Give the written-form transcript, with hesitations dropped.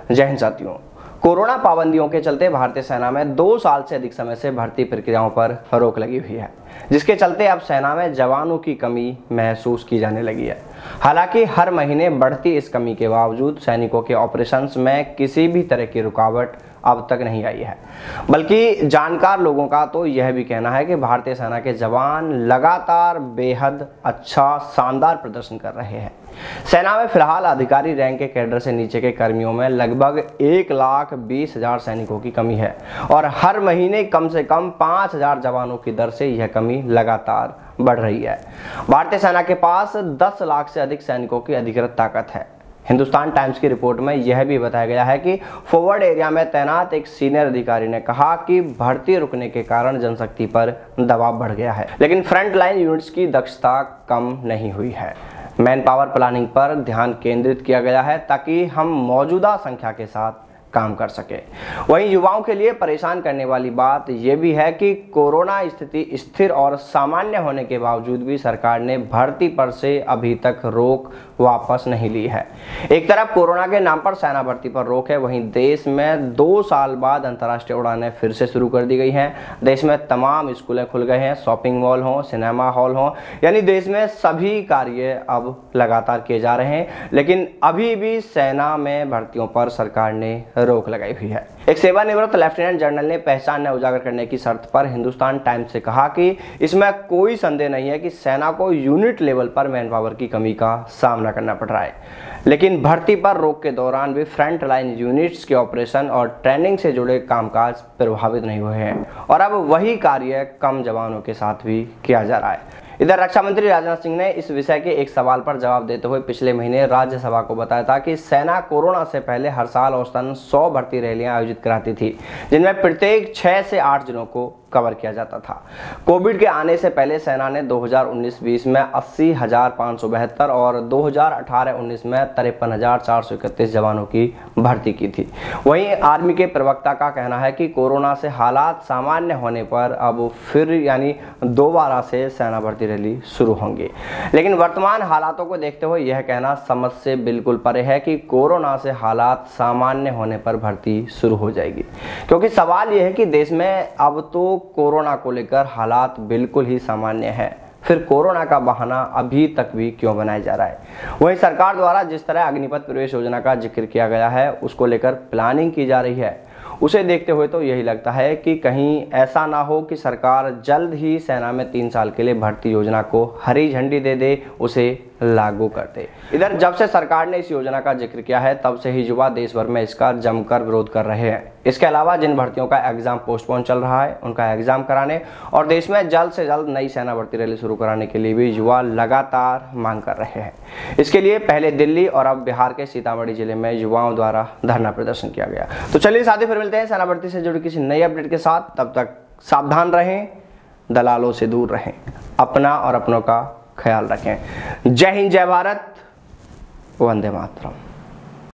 जय हिंद साथियों। कोरोना पाबंदियों के चलते भारतीय सेना में 2 साल से अधिक समय से भर्ती प्रक्रियाओं पर रोक लगी हुई है, जिसके चलते अब सेना में जवानों की कमी महसूस की जाने लगी है। हालांकि हर महीने बढ़ती इस कमी के बावजूद सैनिकों के ऑपरेशंस में किसी भी तरह की रुकावट अब तक नहीं आई है, बल्कि जानकार लोगों का तो यह भी कहना है कि भारतीय सेना के जवान लगातार बेहद अच्छा शानदार प्रदर्शन कर रहे हैं। सेना में फिलहाल अधिकारी रैंक के कैडर से नीचे के कर्मियों में लगभग 1,20,000 सैनिकों की कमी है और हर महीने कम से कम 5,000 जवानों की दर से यह कमी लगातार बढ़ रही है। भारतीय सेना के पास 10 लाख से अधिक सैनिकों की अधिकृत ताकत है। हिंदुस्तान टाइम्स की रिपोर्ट में यह भी बताया गया है कि फॉरवर्ड एरिया में तैनात एक सीनियर अधिकारी ने कहा कि भर्ती रुकने के कारण जनशक्ति पर दबाव बढ़ गया है, लेकिन फ्रंट लाइन यूनिट्स की दक्षता कम नहीं हुई है। मैन पावर प्लानिंग पर ध्यान केंद्रित किया गया है ताकि हम मौजूदा संख्या के साथ काम कर सके। वहीं युवाओं के लिए परेशान करने वाली बात यह भी है कि कोरोना स्थिति स्थिर और सामान्य होने के बावजूद भी सरकार ने भर्ती पर से अभी तक रोक वापस नहीं ली है। एक तरफ कोरोना के नाम पर सेना भर्ती पर रोक है, वहीं देश में 2 साल बाद अंतर्राष्ट्रीय उड़ानें फिर से शुरू कर दी गई हैं। देश में तमाम स्कूलें खुल गए हैं, शॉपिंग मॉल हों, सिनेमा हॉल हों, यानी देश में सभी कार्य अब लगातार किए जा रहे हैं, लेकिन अभी भी सेना में भर्तियों पर सरकार ने रोक लगाई हुई है। एक सेवानिवृत्त लेफ्टिनेंट जनरल ने पहचान न उजागर करने की शर्त पर हिंदुस्तान टाइम्स से कहा कि इसमें कोई संदेह नहीं है कि सेना को यूनिट लेवल पर मैन पावर की कमी का सामना करना पड़ रहा है, लेकिन भर्ती पर रोक के दौरान भी फ्रंट लाइन यूनिट्स के ऑपरेशन और ट्रेनिंग से जुड़े कामकाज प्रभावित नहीं हुए हैं और अब वही कार्य कम जवानों के साथ भी किया जा रहा है। इधर रक्षा मंत्री राजनाथ सिंह ने इस विषय के एक सवाल पर जवाब देते हुए पिछले महीने राज्यसभा को बताया था कि सेना कोरोना से पहले हर साल औसतन 100 भर्ती रैलियां आयोजित कराती थी, जिनमें प्रत्येक 6 से 8 जिलों को कवर किया जाता था। कोविड के आने से पहले सेना ने 2019-20 में 80,572 और 2018-19 में 53,431 जवानों की भर्ती की थी। वहीं आर्मी के प्रवक्ता का कहना है कि कोरोना से हालात सामान्य होने पर अब फिर यानी दोबारा से सेना भर्ती रैली शुरू होंगी, लेकिन वर्तमान हालातों को देखते हुए यह कहना समझ से बिल्कुल परे है कि कोरोना से हालात सामान्य होने पर भर्ती शुरू हो जाएगी, क्योंकि सवाल यह है कि देश में अब तो कोरोना को लेकर हालात बिल्कुल ही सामान्य है, फिर कोरोना का बहाना अभी तक भी क्यों बनाया जा रहा है। वहीं सरकार द्वारा जिस तरह अग्निपथ प्रवेश योजना का जिक्र किया गया है, उसको लेकर प्लानिंग की जा रही है, उसे देखते हुए तो यही लगता है कि कहीं ऐसा ना हो कि सरकार जल्द ही सेना में 3 साल के लिए भर्ती योजना को हरी झंडी दे दे, उसे लागू कर दे। इधर जब से सरकार ने इस योजना का जिक्र किया है, तब से ही युवा देश भर में इसका जमकर विरोध कर रहे हैं। इसके अलावा जिन भर्तियों का एग्जाम पोस्टपोन चल रहा है, उनका एग्जाम कराने और देश में जल्द से जल्द नई सेना भर्ती रैली शुरू कराने के लिए भी युवा लगातार मांग कर रहे हैं। इसके लिए पहले दिल्ली और अब बिहार के सीतामढ़ी जिले में युवाओं द्वारा धरना प्रदर्शन किया गया। तो चलिए साथी, फिर मिलते हैं सेना भर्ती से जुड़ी किसी नई अपडेट के साथ। तब तक सावधान रहें, दलालों से दूर रहें, अपना और अपनों का ख्याल रखें। जय हिंद, जय भारत, वंदे मातरम।